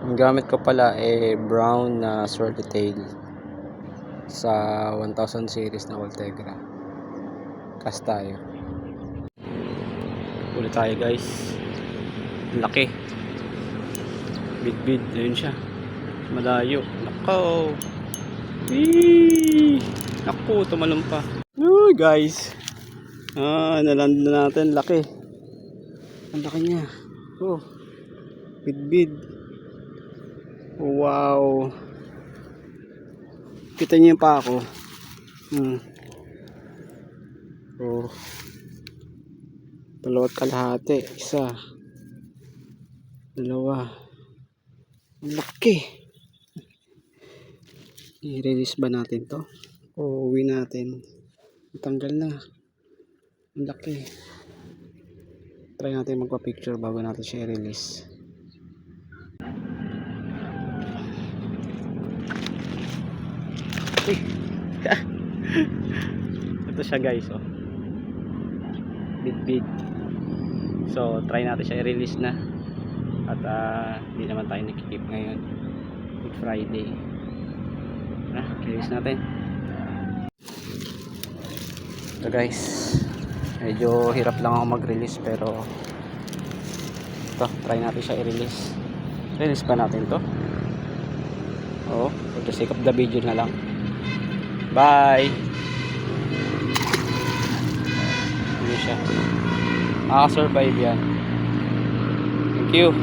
Ang gamit ko pala brown na swordtail sa 1000 series na Ultegra. Cast tayo. Ulit tayo guys. Laki. Bid. Ayun siya. Malayo. Nako. Naku, tumalon pa. Uy guys. Naland na natin. Laki. Ang laki niya. Oh. Bid. Wow. Kita niyo pa ako. Oh. 2 kalahati. 1. 2. Ang laki. I-release ba natin to? O uwi natin? Tanggal na. Ang laki. Try natin magpa-picture bago natin siya i-release. Ito siya guys, oh. Bid. So try natin siya i-release na. At hindi naman tayo nagkikip ngayon. Good Friday. Release natin. So guys, medyo hirap lang ako mag-release, pero ito, try natin siya i-release. Release pa natin to. For the sake of the video na lang. Bye. Hindi siya. Makasurvive yan. Thank you.